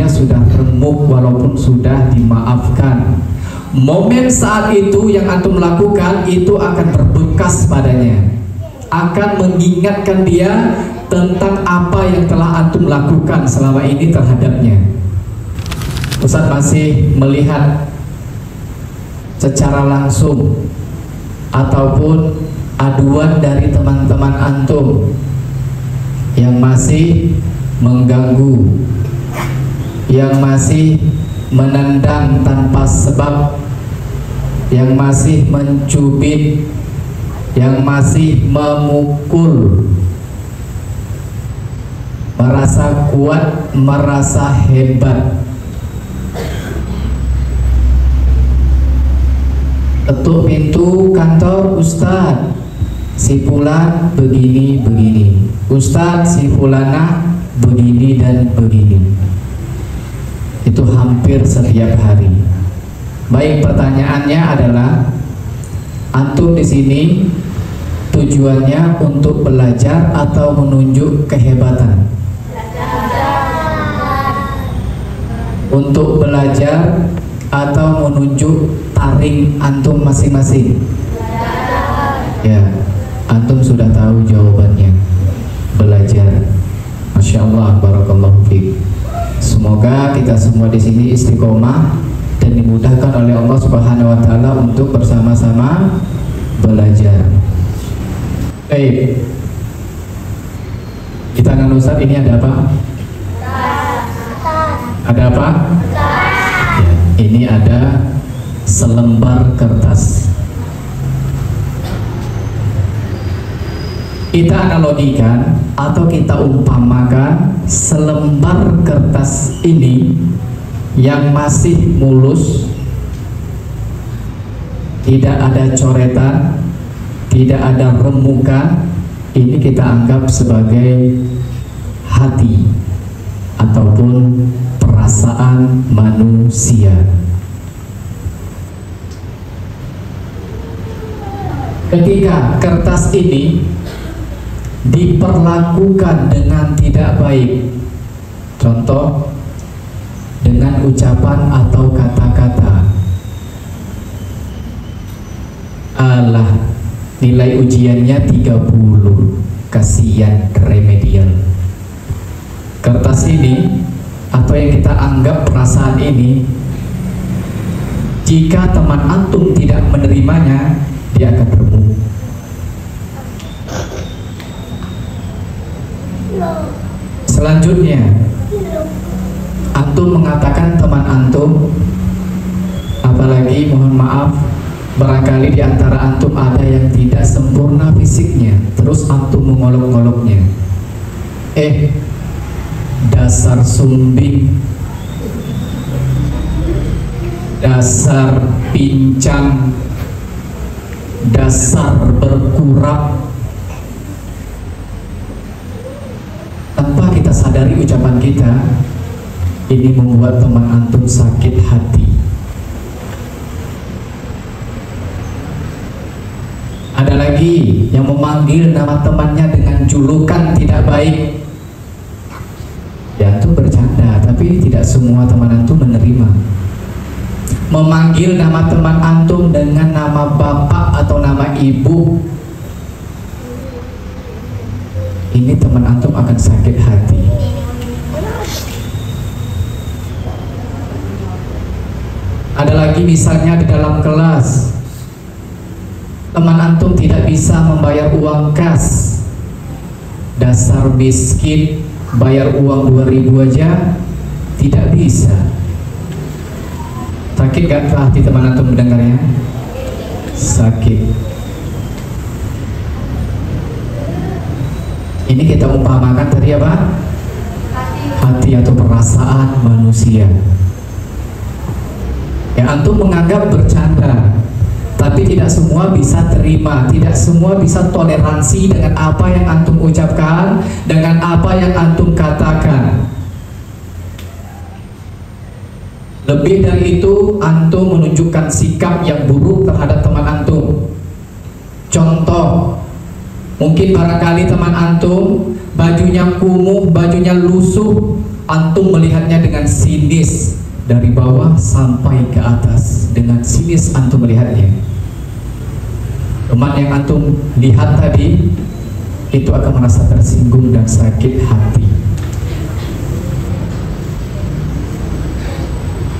hatinya sudah remuk walaupun sudah dimaafkan. Momen saat itu yang antum lakukan itu akan berbekas padanya, akan mengingatkan dia tentang apa yang telah antum lakukan selama ini terhadapnya. Ustaz masih melihat secara langsung ataupun aduan dari teman-teman antum yang masih mengganggu, yang masih menendang tanpa sebab, yang masih mencubit, yang masih memukul, merasa kuat, merasa hebat. Ketuk pintu kantor, Ustadz si fulan begini-begini, Ustadz si fulana begini dan begini. Itu hampir setiap hari. Baik, pertanyaannya adalah antum di sini tujuannya untuk belajar atau menunjuk kehebatan? Untuk belajar atau menunjuk taring antum masing-masing? Ya, antum sudah tahu jawabannya. Belajar. Masya Allah, barakallahu fiik. Semoga kita semua di sini istiqomah dan dimudahkan oleh Allah Subhanahu wa taala untuk bersama-sama belajar. Baik. Kita akan Ustaz, ini ada apa? Ada apa? Ya, ini ada selembar kertas. Kita analogikan atau kita umpamakan selembar kertas ini yang masih mulus, tidak ada coretan, tidak ada remukan. Ini kita anggap sebagai hati ataupun perasaan manusia. Ketika kertas ini diperlakukan dengan tidak baik, contoh dengan ucapan atau kata-kata, alah nilai ujiannya 30, kasihan remedial. Kertas ini atau yang kita anggap perasaan ini, jika teman antum tidak menerimanya, dia akan remuk. Selanjutnya, antum mengatakan teman antum, apalagi mohon maaf, barangkali di antara antum ada yang tidak sempurna fisiknya, terus antum mengolok-oloknya, dasar sumbing, dasar pincang, dasar berkurap. Tanpa kita sadari ucapan kita ini membuat teman antum sakit hati. Ada lagi yang memanggil nama temannya dengan julukan tidak baik. Ya, antum bercanda, tapi tidak semua teman antum menerima. Memanggil nama teman antum dengan nama bapak atau nama ibu, ini teman antum akan sakit hati. Ada lagi misalnya di dalam kelas, teman antum tidak bisa membayar uang kas, dasar miskin, bayar uang 2000 aja tidak bisa. Sakit gak hati teman antum mendengarnya? Sakit. Ini kita umpamakan tadi apa? Hati atau perasaan manusia. Ya, antum menganggap bercanda, tapi tidak semua bisa terima, tidak semua bisa toleransi dengan apa yang antum ucapkan, dengan apa yang antum katakan. Lebih dari itu, antum menunjukkan sikap yang buruk terhadap teman antum. Contoh, mungkin barangkali teman antum bajunya kumuh, bajunya lusuh, antum melihatnya dengan sinis, dari bawah sampai ke atas dengan sinis antum melihatnya. Teman yang antum lihat tadi itu akan merasa tersinggung dan sakit hati.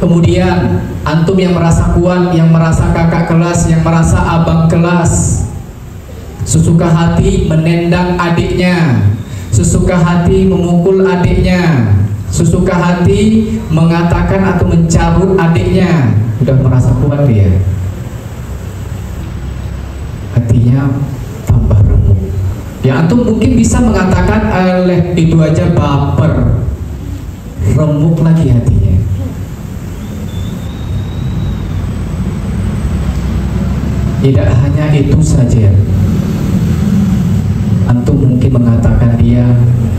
Kemudian antum yang merasa kuat, yang merasa kakak kelas, yang merasa abang kelas, sesuka hati menendang adiknya, sesuka hati memukul adiknya, sesuka hati mengatakan atau mencabut adiknya, sudah merasa kuat dia, hatinya tambah remuk. Ya antum mungkin bisa mengatakan itu aja baper, remuk lagi hatinya. Tidak hanya itu saja, antum mungkin mengatakan dia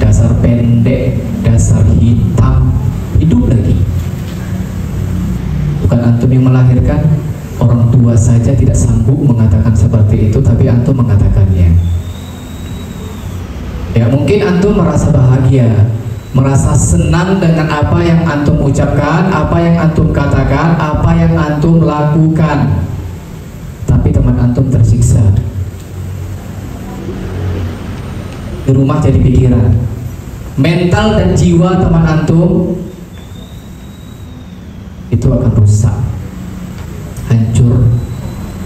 dasar pendek, dasar hitam, hidup lagi. Bukan antum yang melahirkan, orang tua saja tidak sanggup mengatakan seperti itu, tapi antum mengatakannya. Ya mungkin antum merasa bahagia, merasa senang dengan apa yang antum ucapkan, apa yang antum katakan, apa yang antum lakukan, tapi teman antum tersiksa. Di rumah jadi pikiran, mental dan jiwa teman antum itu akan rusak, hancur,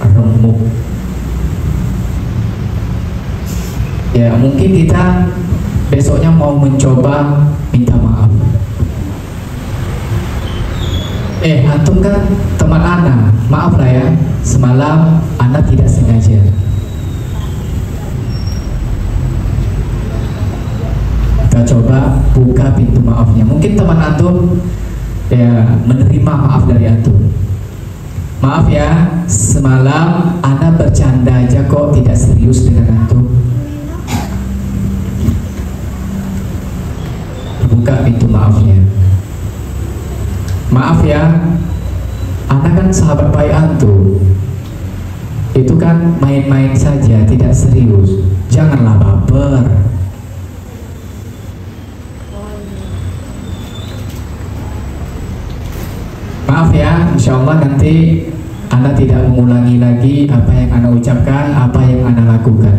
remuk. Ya mungkin kita besoknya mau mencoba minta maaf. Antum kan teman ana, maaf lah ya, semalam ana tidak sengaja. Kita coba buka pintu maafnya. Mungkin teman antum ya menerima maaf dari antum. Maaf ya, semalam ana bercanda aja kok, tidak serius dengan antum. Buka pintu maafnya. Maaf ya, ana kan sahabat baik antum, itu kan main-main saja, tidak serius. Janganlah baper. Maaf ya, insya Allah nanti ana tidak mengulangi lagi apa yang ana ucapkan, apa yang ana lakukan.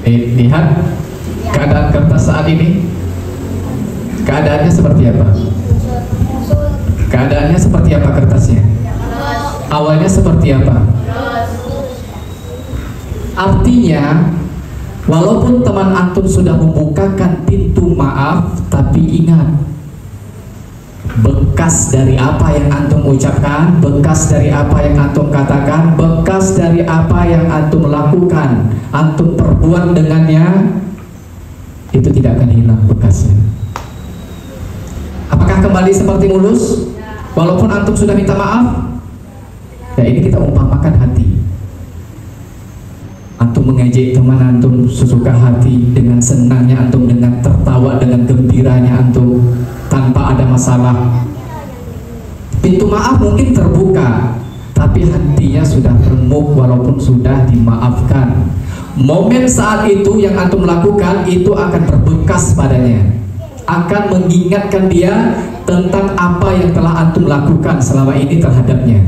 Lihat keadaan kertas saat ini. Keadaannya seperti apa? Keadaannya seperti apa kertasnya? Awalnya seperti apa? Artinya, walaupun teman antum sudah membukakan pintu maaf, tapi ingat, bekas dari apa yang antum ucapkan, bekas dari apa yang antum katakan, bekas dari apa yang antum lakukan, antum perbuat dengannya, itu tidak akan hilang bekasnya. Apakah kembali seperti mulus walaupun antum sudah minta maaf? Ya ini kita umpamakan hati. Antum mengejek teman antum sesuka hati, dengan senangnya antum, dengan tertawa, dengan gembiranya antum, tanpa ada masalah. Pintu maaf mungkin terbuka, tapi hatinya sudah remuk walaupun sudah dimaafkan. Momen saat itu yang antum lakukan itu akan berbekas padanya, akan mengingatkan dia tentang apa yang telah antum lakukan selama ini terhadapnya.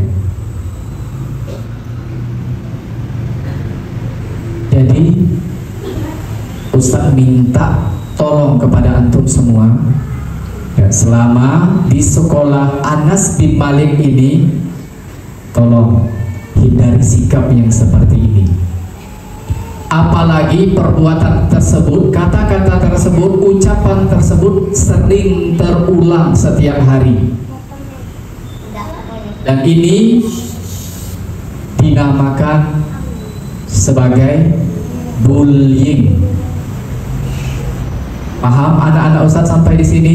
Jadi Ustaz minta tolong kepada antum semua ya, selama di sekolah Anas bin Malik ini, tolong hindari sikap yang seperti ini. Apalagi perbuatan tersebut, kata-kata tersebut, ucapan tersebut sering terulang setiap hari. Dan ini dinamakan sebagai bullying. Paham anak-anak Ustadz sampai di sini?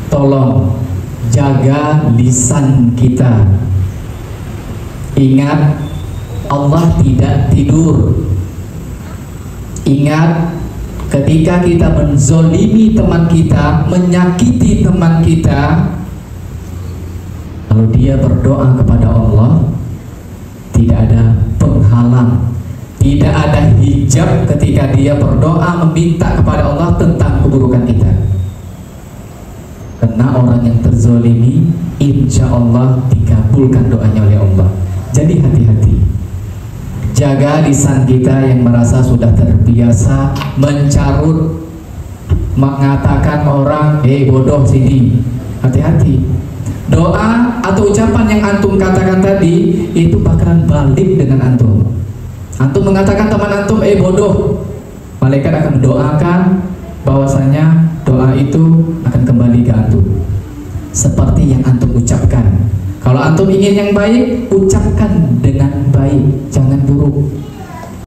Tolong jaga lisan kita. Ingat, Allah tidak tidur. Ingat, ketika kita menzolimi teman kita, menyakiti teman kita, lalu dia berdoa kepada Allah, tidak ada penghalang, tidak ada hijab ketika dia berdoa meminta kepada Allah tentang keburukan kita. Karena orang yang terzolimi insya Allah dikabulkan doanya oleh Allah. Jadi hati-hati, jaga lisan kita yang merasa sudah terbiasa mencarut, mengatakan orang bodoh sini. Hati-hati, doa atau ucapan yang antum katakan tadi itu bakalan balik dengan antum. Antum mengatakan teman antum bodoh, malaikat akan mendoakan bahwasanya doa itu akan kembali ke antum seperti yang antum ucapkan. Kalau antum ingin yang baik, ucapkan dengan baik, jangan buruk.